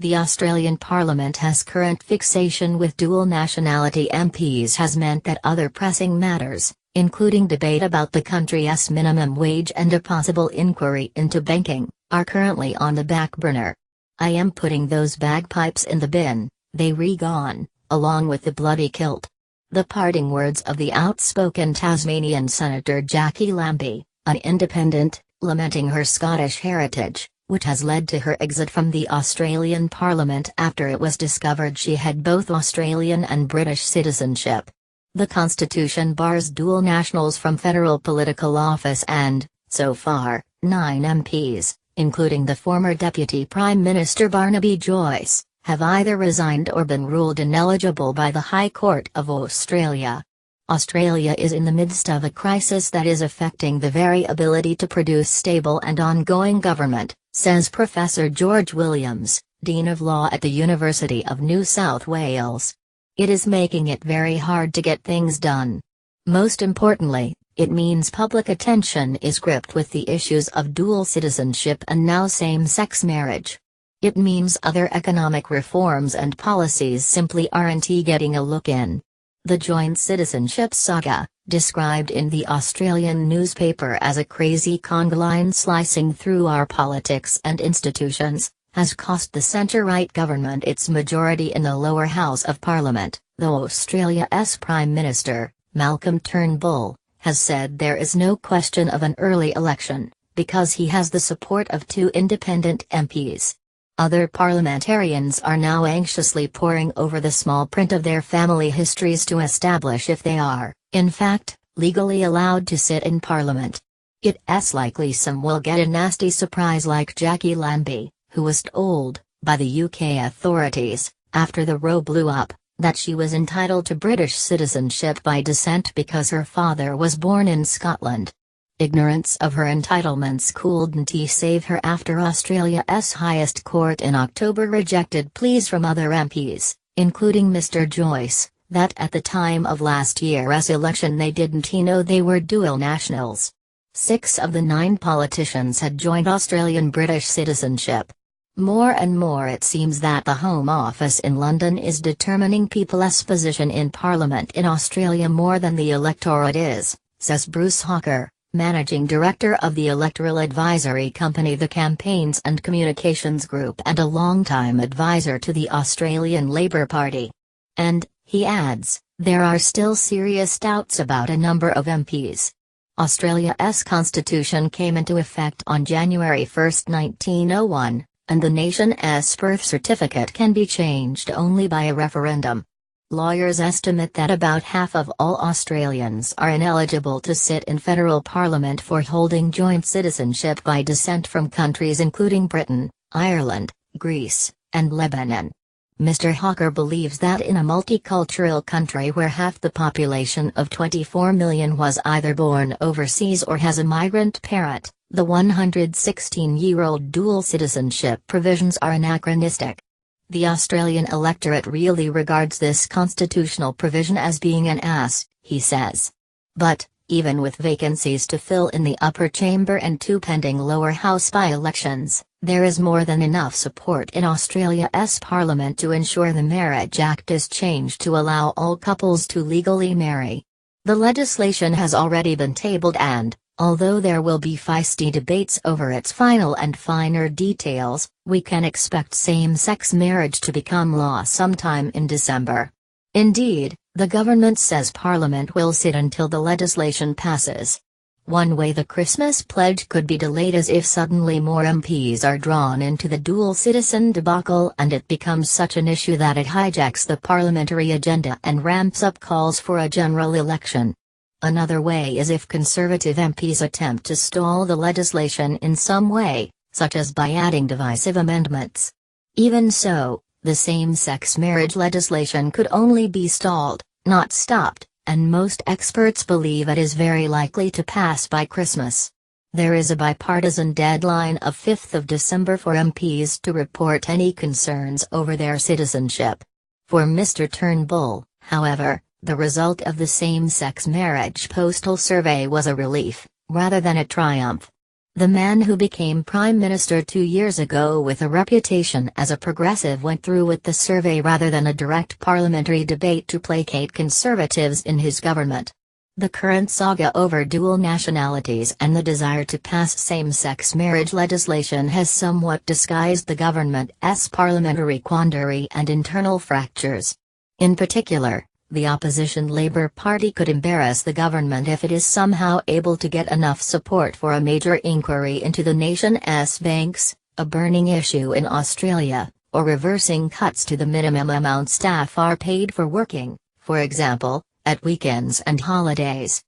The Australian Parliament's current fixation with dual nationality MPs has meant that other pressing matters, including debate about the country's minimum wage and a possible inquiry into banking, are currently on the back burner. "I am putting those bagpipes in the bin," they read on, along with the bloody kilt. The parting words of the outspoken Tasmanian Senator Jackie Lambie, an independent, lamenting her Scottish heritage, which has led to her exit from the Australian Parliament after it was discovered she had both Australian and British citizenship. The Constitution bars dual nationals from federal political office and, so far, 9 MPs, including the former Deputy Prime Minister Barnaby Joyce, have either resigned or been ruled ineligible by the High Court of Australia. Australia is in the midst of a crisis that is affecting the very ability to produce stable and ongoing government, says Professor George Williams, Dean of Law at the University of New South Wales. It is making it very hard to get things done. Most importantly, it means public attention is gripped with the issues of dual citizenship and now same-sex marriage. It means other economic reforms and policies simply aren't getting a look in. The joint citizenship saga, described in the Australian newspaper as a crazy conga line slicing through our politics and institutions, has cost the centre-right government its majority in the lower house of Parliament, though Australia's Prime Minister, Malcolm Turnbull, has said there is no question of an early election, because he has the support of 2 independent MPs. Other parliamentarians are now anxiously poring over the small print of their family histories to establish if they are, in fact, legally allowed to sit in Parliament. It's likely some will get a nasty surprise like Jackie Lambie, who was told, by the UK authorities, after the row blew up, that she was entitled to British citizenship by descent because her father was born in Scotland. Ignorance of her entitlements couldn't save her after Australia's highest court in October rejected pleas from other MPs, including Mr. Joyce, that at the time of last year's election they didn't know they were dual nationals. 6 of the 9 politicians had joined Australian British citizenship. More and more it seems that the Home Office in London is determining people's position in Parliament in Australia more than the electorate is, says Bruce Hawker, Managing Director of the electoral advisory company the Campaigns and Communications Group and a longtime advisor to the Australian Labor Party. And, he adds, there are still serious doubts about a number of MPs. Australia's constitution came into effect on January 1, 1901, and the nation's birth certificate can be changed only by a referendum. Lawyers estimate that about half of all Australians are ineligible to sit in federal parliament for holding joint citizenship by descent from countries including Britain, Ireland, Greece, and Lebanon. Mr. Hawker believes that in a multicultural country where half the population of 24 million was either born overseas or has a migrant parent, the 116-year-old dual citizenship provisions are anachronistic. The Australian electorate really regards this constitutional provision as being an ass, he says. But, even with vacancies to fill in the upper chamber and 2 pending lower house by-elections, there is more than enough support in Australia's parliament to ensure the Marriage Act is changed to allow all couples to legally marry. The legislation has already been tabled and, although there will be feisty debates over its final and finer details, we can expect same-sex marriage to become law sometime in December. Indeed, the government says Parliament will sit until the legislation passes. One way the Christmas pledge could be delayed is if suddenly more MPs are drawn into the dual citizen debacle and it becomes such an issue that it hijacks the parliamentary agenda and ramps up calls for a general election. Another way is if Conservative MPs attempt to stall the legislation in some way, such as by adding divisive amendments. Even so, the same-sex marriage legislation could only be stalled, not stopped, and most experts believe it is very likely to pass by Christmas. There is a bipartisan deadline of 5th of December for MPs to report any concerns over their citizenship. For Mr. Turnbull, however, the result of the same-sex marriage postal survey was a relief, rather than a triumph. The man who became Prime Minister 2 years ago with a reputation as a progressive went through with the survey rather than a direct parliamentary debate to placate conservatives in his government. The current saga over dual nationalities and the desire to pass same-sex marriage legislation has somewhat disguised the government's parliamentary quandary and internal fractures. In particular, the opposition Labour Party could embarrass the government if it is somehow able to get enough support for a major inquiry into the nation's banks, a burning issue in Australia, or reversing cuts to the minimum amount staff are paid for working, for example, at weekends and holidays.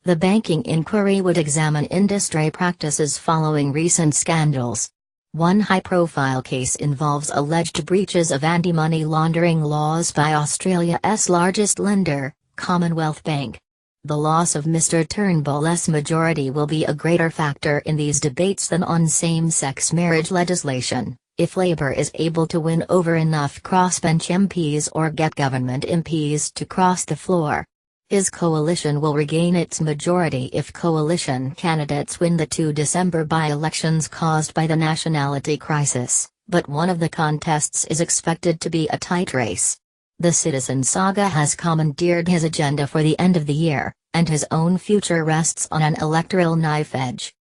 The banking inquiry would examine industry practices following recent scandals. One high-profile case involves alleged breaches of anti-money laundering laws by Australia's largest lender, Commonwealth Bank. The loss of Mr Turnbull's majority will be a greater factor in these debates than on same-sex marriage legislation, if Labour is able to win over enough crossbench MPs or get government MPs to cross the floor. His coalition will regain its majority if coalition candidates win the 2 December by-elections caused by the nationality crisis, but one of the contests is expected to be a tight race. The Citizen saga has commandeered his agenda for the end of the year, and his own future rests on an electoral knife edge.